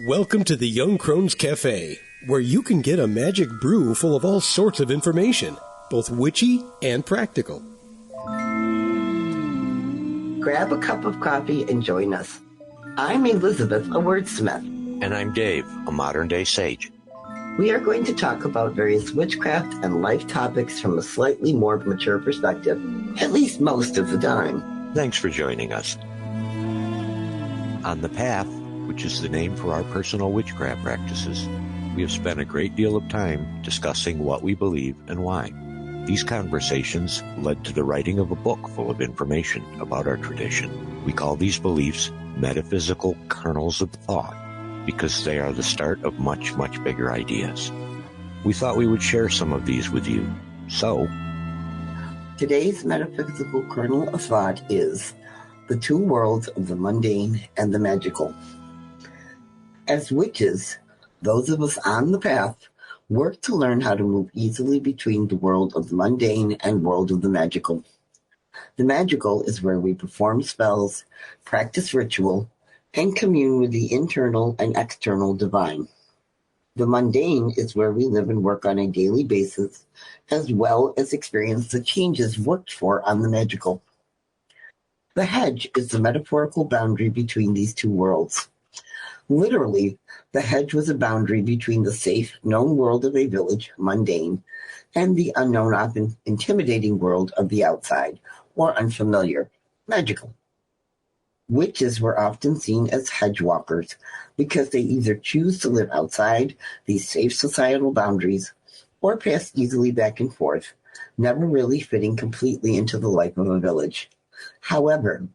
Welcome to the Young Crone's Cafe, where you can get a magic brew full of all sorts of information, both witchy and practical. Grab a cup of coffee and join us. I'm Elizabeth, a wordsmith. And I'm Dave, a modern-day sage. We are going to talk about various witchcraft and life topics from a slightly more mature perspective, at least most of the time. Thanks for joining us. On the Path, which is the name for our personal witchcraft practices, we have spent a great deal of time discussing what we believe and why. These conversations led to the writing of a book full of information about our tradition. We call these beliefs metaphysical kernels of thought because they are the start of much, much bigger ideas. We thought we would share some of these with you. So, today's metaphysical kernel of thought is the two worlds of the mundane and the magical. As witches, those of us on the path work to learn how to move easily between the world of the mundane and world of the magical. The magical is where we perform spells, practice ritual, and commune with the internal and external divine. The mundane is where we live and work on a daily basis, as well as experience the changes worked for on the magical. The hedge is the metaphorical boundary between these two worlds. Literally, the hedge was a boundary between the safe, known world of a village, mundane, and the unknown, often intimidating world of the outside, or unfamiliar, magical. Witches were often seen as hedge walkers because they either choose to live outside these safe societal boundaries or pass easily back and forth, never really fitting completely into the life of a village. However,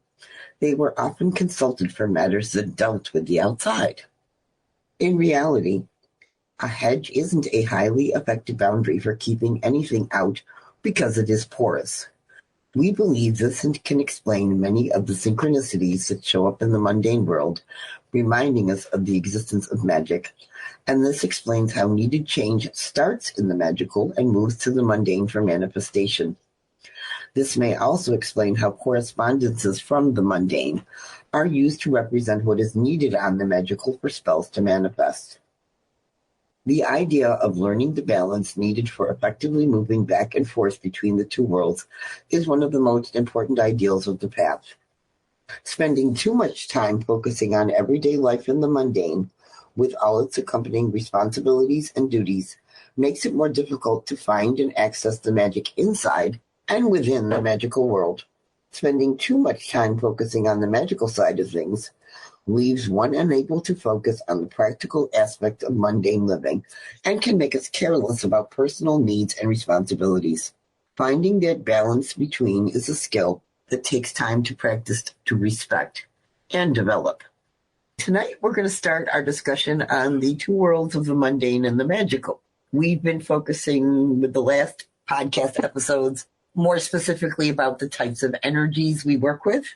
they were often consulted for matters that dealt with the outside. In reality, a hedge isn't a highly effective boundary for keeping anything out because it is porous. We believe this can explain many of the synchronicities that show up in the mundane world, reminding us of the existence of magic, and this explains how needed change starts in the magical and moves to the mundane for manifestation. This may also explain how correspondences from the mundane are used to represent what is needed on the magical for spells to manifest. The idea of learning the balance needed for effectively moving back and forth between the two worlds is one of the most important ideals of the path. Spending too much time focusing on everyday life in the mundane, with all its accompanying responsibilities and duties, makes it more difficult to find and access the magic inside and within the magical world. Spending too much time focusing on the magical side of things leaves one unable to focus on the practical aspect of mundane living and can make us careless about personal needs and responsibilities. Finding that balance between is a skill that takes time to practice, to respect, and develop. Tonight, we're going to start our discussion on the two worlds of the mundane and the magical. We've been focusing with the last podcast episodes more specifically about the types of energies we work with.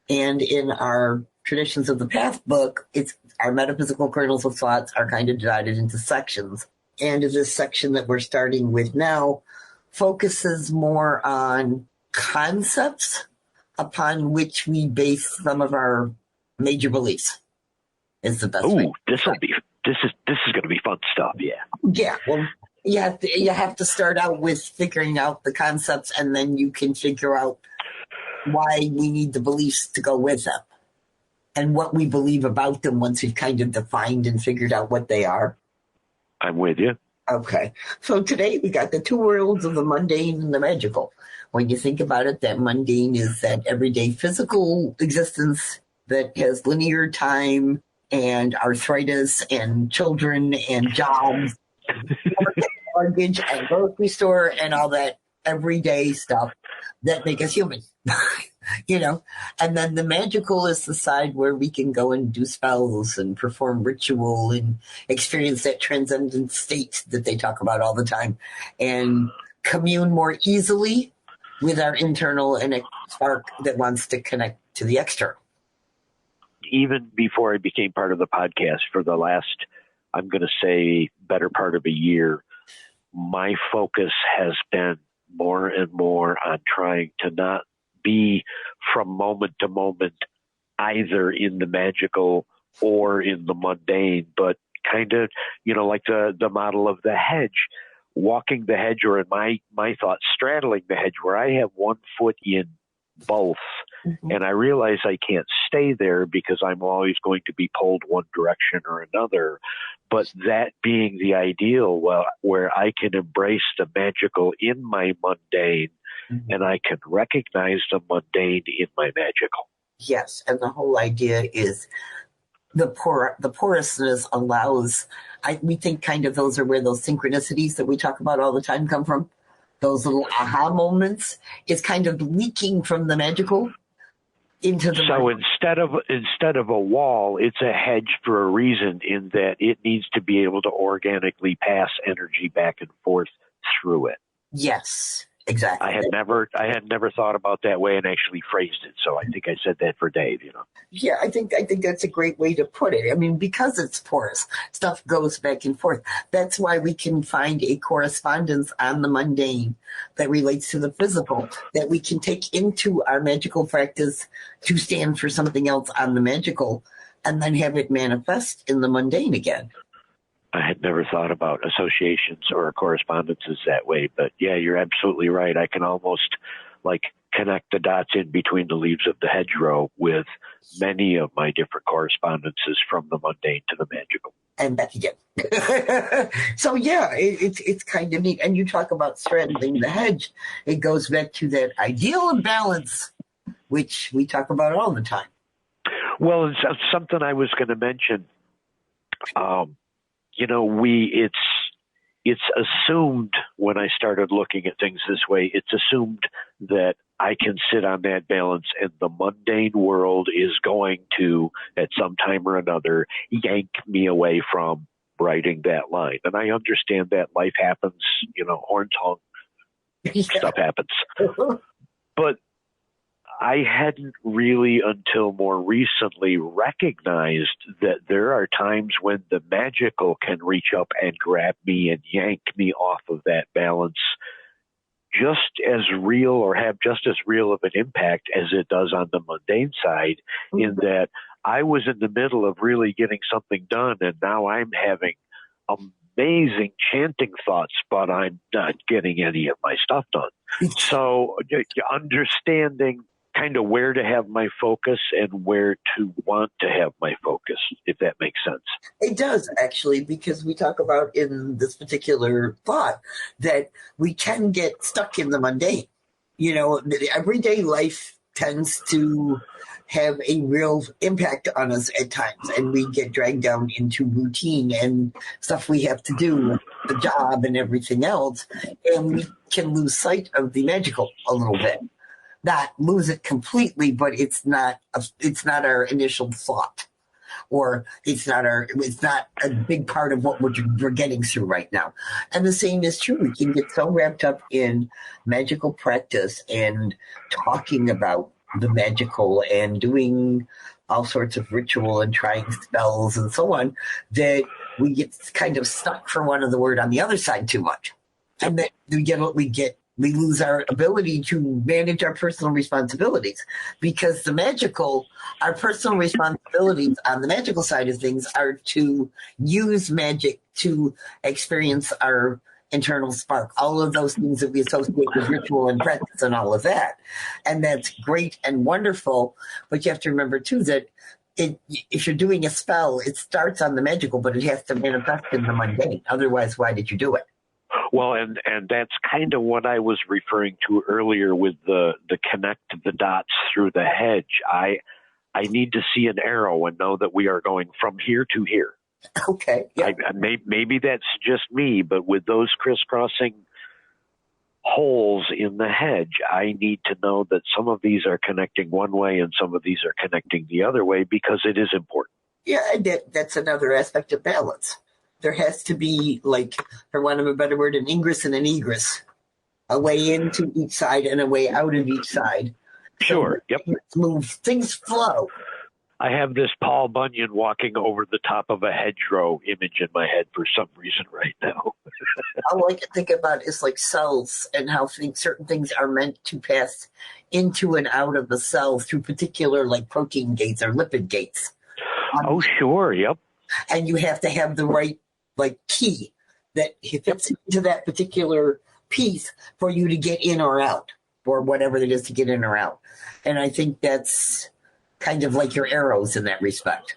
And in our Traditions of the Path book, it's our metaphysical kernels of thoughts are kind of divided into sections. And this section that we're starting with now focuses more on concepts upon which we base some of our major beliefs. Is the best way. This is going to be fun stuff. Yeah. Yeah. Well, you have to start out with figuring out the concepts, and then you can figure out why we need the beliefs to go with them and what we believe about them once we've kind of defined and figured out what they are. I'm with you. Okay. So today we got the two worlds of the mundane and the magical. When you think about it, that mundane is that everyday physical existence that has linear time and arthritis and children and jobs, mortgage and grocery store and all that everyday stuff that make us human. And then the magical is the side where we can go and do spells and perform ritual and experience that transcendent state that they talk about all the time and commune more easily with our internal and a spark that wants to connect to the external. Even before I became part of the podcast for the last, I'm going to say, better part of a year, my focus has been more and more on trying to not be from moment to moment either in the magical or in the mundane, but kind of, like the model of the hedge, walking the hedge, or in my thought, straddling the hedge, where I have one foot in both. Mm-hmm. And I realize I can't stay there because I'm always going to be pulled one direction or another. But that being the ideal, where I can embrace the magical in my mundane, mm-hmm. and I can recognize the mundane in my magical. Yes, and the whole idea is the porousness allows, we think kind of those are where those synchronicities that we talk about all the time come from. Those little aha moments is kind of leaking from the magical into the So instead of a wall, it's a hedge for a reason, in that it needs to be able to organically pass energy back and forth through it. Yes, exactly. I had never thought about that way and actually phrased it. So I think I said that for Dave, Yeah, I think that's a great way to put it. I mean, because it's porous, stuff goes back and forth. That's why we can find a correspondence on the mundane that relates to the physical that we can take into our magical practice to stand for something else on the magical, and then have it manifest in the mundane again. I had never thought about associations or correspondences that way, but yeah, you're absolutely right. I can almost connect the dots in between the leaves of the hedgerow with many of my different correspondences from the mundane to the magical. And back again. So yeah, it's kind of neat. And you talk about straddling the hedge. It goes back to that ideal of balance, which we talk about all the time. Well, it's something I was going to mention. It's assumed, when I started looking at things this way, it's assumed that I can sit on that balance and the mundane world is going to, at some time or another, yank me away from writing that line. And I understand that life happens, horn tongue, stuff happens. But I hadn't really until more recently recognized that there are times when the magical can reach up and grab me and yank me off of that balance just as real, or have just as real of an impact as it does on the mundane side, mm-hmm. in that I was in the middle of really getting something done, and now I'm having amazing chanting thoughts, but I'm not getting any of my stuff done. So understanding kind of where to have my focus and where to want to have my focus, if that makes sense. It does, actually, because we talk about in this particular thought that we can get stuck in the mundane. Everyday life tends to have a real impact on us at times, and we get dragged down into routine and stuff we have to do, the job and everything else, and we can lose sight of the magical a little bit. Not lose it completely, but it's not our initial thought, or it's not a big part of what we're getting through right now. And the same is true. We can get so wrapped up in magical practice and talking about the magical and doing all sorts of ritual and trying spells and so on, that we get kind of stuck, for want of the word, on the other side too much. And then we lose our ability to manage our personal responsibilities, because our personal responsibilities on the magical side of things are to use magic to experience our internal spark, all of those things that we associate with ritual and practice and all of that. And that's great and wonderful. But you have to remember too that if you're doing a spell, it starts on the magical, but it has to manifest in the mundane. Otherwise, why did you do it? Well, and that's kind of what I was referring to earlier with the connect the dots through the hedge. I need to see an arrow and know that we are going from here to here. Okay. Yeah. Maybe that's just me, but with those crisscrossing holes in the hedge, I need to know that some of these are connecting one way and some of these are connecting the other way, because it is important. Yeah, and that's another aspect of balance. There has to be, for want of a better word, an ingress and an egress, a way into each side and a way out of each side. Sure. Yep. Things flow. I have this Paul Bunyan walking over the top of a hedgerow image in my head for some reason right now. All I can think about is cells and how certain things are meant to pass into and out of the cell through particular protein gates or lipid gates. Oh, sure. Yep. And you have to have the right key that fits into that particular piece for you to get in or out, or whatever it is to get in or out. And I think that's kind of like your arrows in that respect.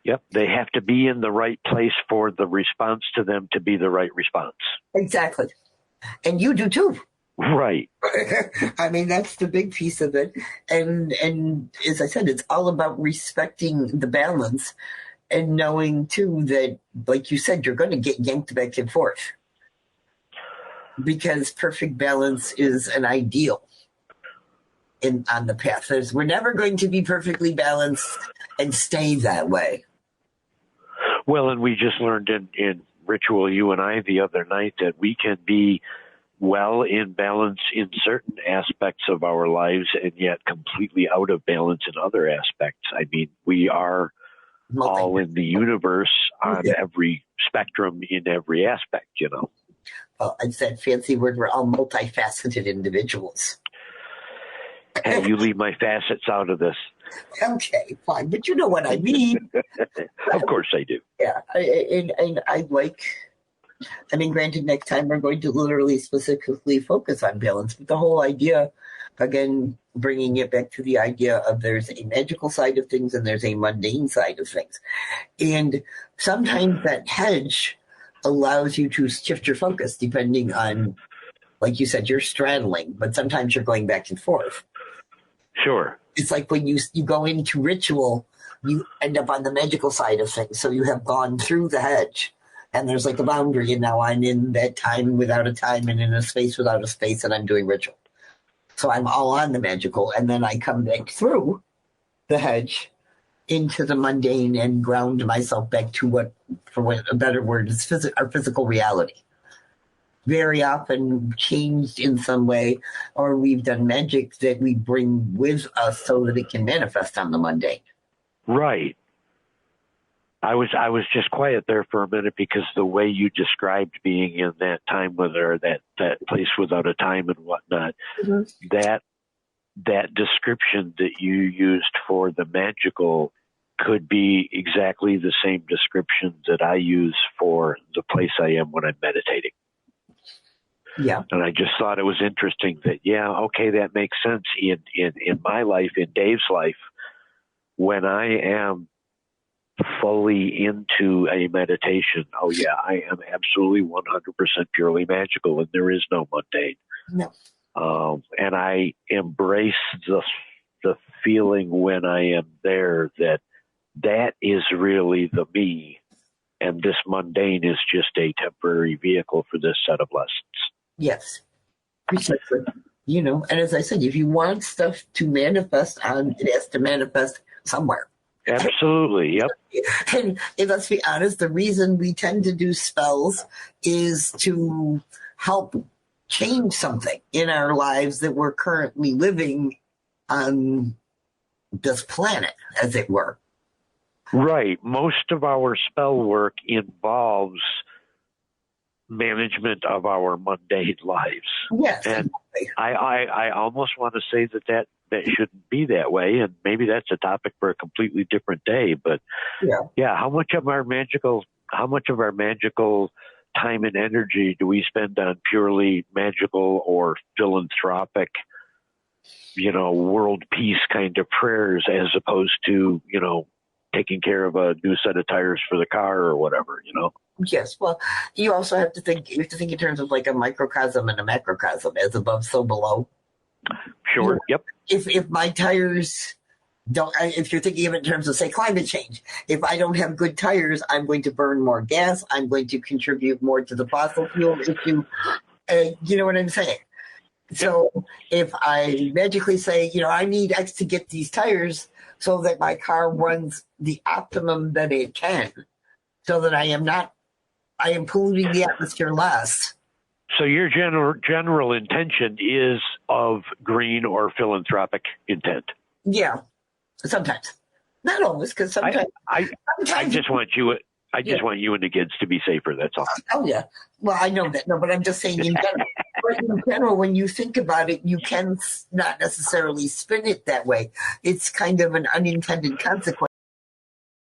Yep. They have to be in the right place for the response to them to be the right response. Exactly. And you do too. Right. I mean, that's the big piece of it. And as I said, it's all about respecting the balance and knowing too that, like you said, you're going to get yanked back and forth, because perfect balance is an ideal on the path. We're never going to be perfectly balanced and stay that way. Well, and we just learned in Ritual, you and I, the other night, that we can be well in balance in certain aspects of our lives and yet completely out of balance in other aspects. I mean, we are all in the universe on every spectrum in every aspect, you know. Well, it's that fancy word, we're all multifaceted individuals. And you leave my facets out of this. Okay, fine, but you know what I mean. Of course I do. Yeah, and I like, I mean, granted, next time we're going to literally specifically focus on balance, but the whole idea, again, bringing it back to the idea of there's a magical side of things and there's a mundane side of things. And sometimes that hedge allows you to shift your focus depending on, like you said, you're straddling, but sometimes you're going back and forth. Sure. It's like when you go into Ritual, you end up on the magical side of things. So you have gone through the hedge, and there's like a boundary, and now I'm in that time without a time and in a space without a space, and I'm doing Ritual. So I'm all on the magical, and then I come back through the hedge into the mundane and ground myself back to what, for a better word, is our physical reality. Very often changed in some way, or we've done magic that we bring with us so that it can manifest on the mundane. Right. I was just quiet there for a minute because the way you described being in that time or that place without a time and whatnot, that description that you used for the magical could be exactly the same description that I use for the place I am when I'm meditating. Yeah. And I just thought it was interesting that, that makes sense in my life, in Dave's life, when I am fully into a meditation. Oh yeah, I am absolutely 100% purely magical, and there is no mundane. No. And I embrace the feeling when I am there that is really the me, and this mundane is just a temporary vehicle for this set of lessons. Yes, precisely. You know, and as I said, if you want stuff to manifest it has to manifest somewhere. Absolutely, yep. And let's be honest, the reason we tend to do spells is to help change something in our lives that we're currently living on this planet, as it were. Right. Most of our spell work involves management of our mundane lives. Yes. And I almost want to say that shouldn't be that way, and maybe that's a topic for a completely different day. But how much of our magical time and energy do we spend on purely magical or philanthropic, world peace kind of prayers, as opposed to, taking care of a new set of tires for the car or whatever, Yes, well, you also have to think in terms of like a microcosm and a macrocosm, as above, so below. Sure. Yep. If my tires if you're thinking of it in terms of, say, climate change, if I don't have good tires, I'm going to burn more gas. I'm going to contribute more to the fossil fuel issue. You know what I'm saying? So if I magically say, I need X to get these tires so that my car runs the optimum that it can, so that I am polluting the atmosphere less. So your general intention is of green or philanthropic intent. Yeah, sometimes, not always, because sometimes. I just want you. I just want you and the kids to be safer. That's all. Oh yeah. Well, I know that. No, but I'm just saying in general. But in general, when you think about it, you can not necessarily spin it that way. It's kind of an unintended consequence.